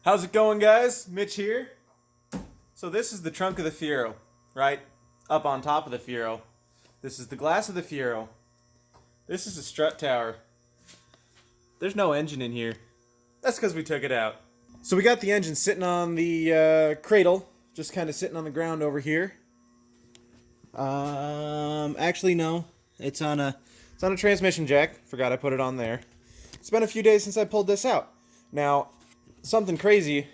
How's it going, guys? Mitch here. So this is the trunk of the Fiero, right? Up on top of the Fiero. This is the glass of the Fiero. This is the strut tower. There's no engine in here. That's because we took it out. So we got the engine sitting on the cradle, just kind of sitting on the ground over here. Actually no, it's on a transmission jack. Forgot I put it on there. It's been a few days since I pulled this out. Now, something crazy.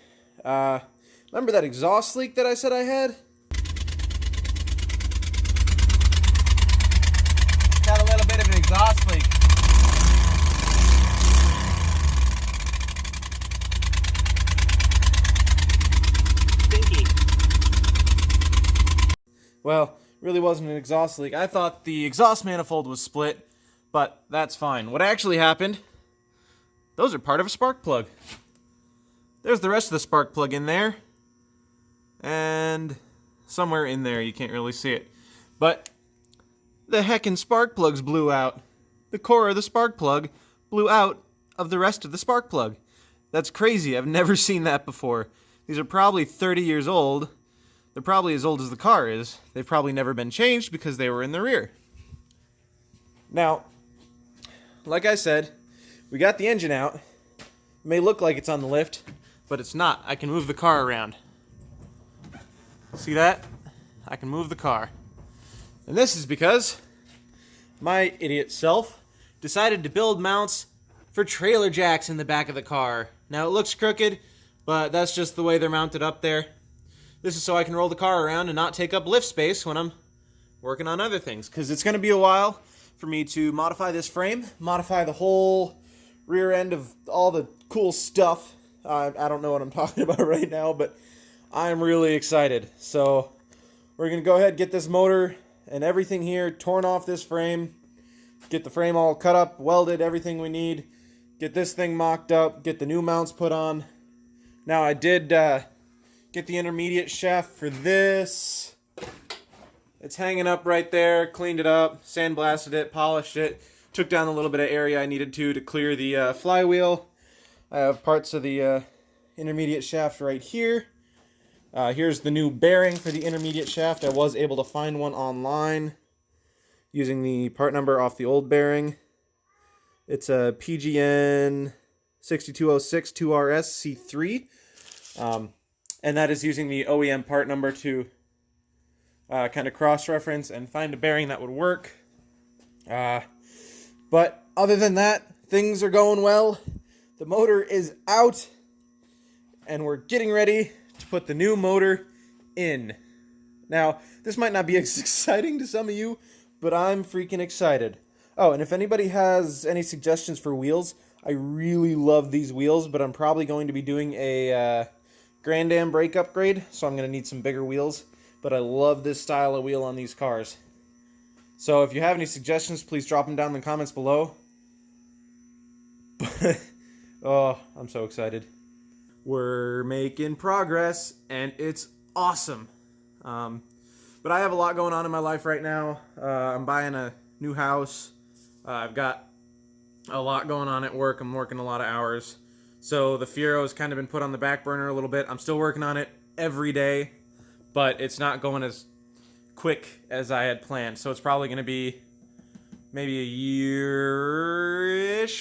Remember that exhaust leak that I said I had? Got a little bit of an exhaust leak. Stinky. Well, really wasn't an exhaust leak. I thought the exhaust manifold was split, but that's fine. What actually happened, those are part of a spark plug. There's the rest of the spark plug in there. And somewhere in there, you can't really see it. But the heckin' spark plugs blew out. The core of the spark plug blew out of the rest of the spark plug. That's crazy. I've never seen that before. These are probably 30 years old. They're probably as old as the car is. They've probably never been changed because they were in the rear. Now, like I said, we got the engine out. It may look like it's on the lift, but it's not. I can move the car around. See that? I can move the car. And this is because my idiot self decided to build mounts for trailer jacks in the back of the car. Now it looks crooked, but that's just the way they're mounted up there. This is so I can roll the car around and not take up lift space when I'm working on other things. Because it's going to be a while for me to modify this frame, modify the whole rear end of all the cool stuff. I don't know what I'm talking about right now, but I'm really excited. So we're going to go ahead and get this motor and everything here torn off this frame, get the frame all cut up, welded, everything we need, get this thing mocked up, get the new mounts put on. Now I did get the intermediate shaft for this. It's hanging up right there, cleaned it up, sandblasted it, polished it, took down a little bit of area I needed to clear the flywheel. I have parts of the intermediate shaft right here. Here's the new bearing for the intermediate shaft. I was able to find one online using the part number off the old bearing. It's a PGN 6206 2RS C3. And that is using the OEM part number to kind of cross-reference and find a bearing that would work. But other than that, things are going well. The motor is out, and we're getting ready to put the new motor in. Now, this might not be as exciting to some of you, but I'm freaking excited. Oh, and if anybody has any suggestions for wheels, I really love these wheels, but I'm probably going to be doing a Grand Am brake upgrade, so I'm going to need some bigger wheels. But I love this style of wheel on these cars. So if you have any suggestions, please drop them down in the comments below. Oh, I'm so excited. We're making progress, and it's awesome. But I have a lot going on in my life right now. I'm buying a new house. I've got a lot going on at work. I'm working a lot of hours. So the Fiero has kind of been put on the back burner a little bit. I'm still working on it every day, but it's not going as quick as I had planned. So it's probably going to be maybe a year-ish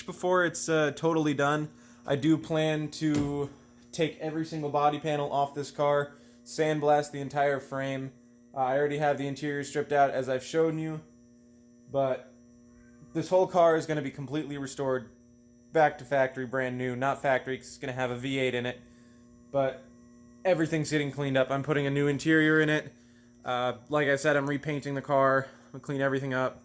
before it's totally done. I do plan to take every single body panel off this car, sandblast the entire frame. I already have the interior stripped out as I've shown you, but this whole car is going to be completely restored back to factory, brand new. Not factory, 'cause it's going to have a V8 in it, but everything's getting cleaned up. I'm putting a new interior in it. Like I said, I'm repainting the car. I'm going to clean everything up.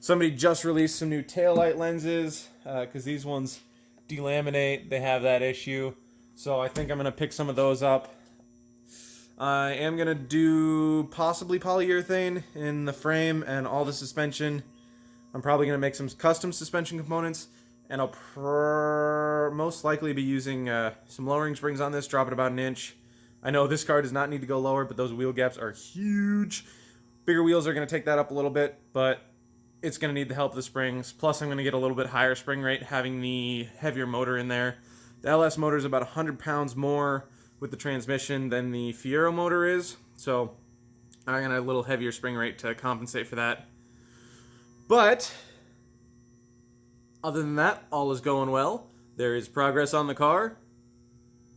Somebody just released some new taillight lenses, because these ones delaminate. They have that issue. So I think I'm going to pick some of those up. I am going to do possibly polyurethane in the frame and all the suspension. I'm probably going to make some custom suspension components. And I'll most likely be using some lowering springs on this, drop it about an inch. I know this car does not need to go lower, but those wheel gaps are huge. Bigger wheels are going to take that up a little bit, but it's going to need the help of the springs. Plus, I'm going to get a little bit higher spring rate having the heavier motor in there. The LS motor is about 100 pounds more with the transmission than the Fiero motor is, so I'm gonna have a little heavier spring rate to compensate for that. But other than that, all is going well. There is progress on the car.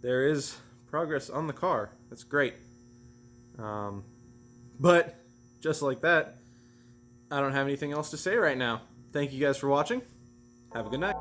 There is progress on the car. That's great. But just like that, I don't have anything else to say right now. Thank you guys for watching. Have a good night.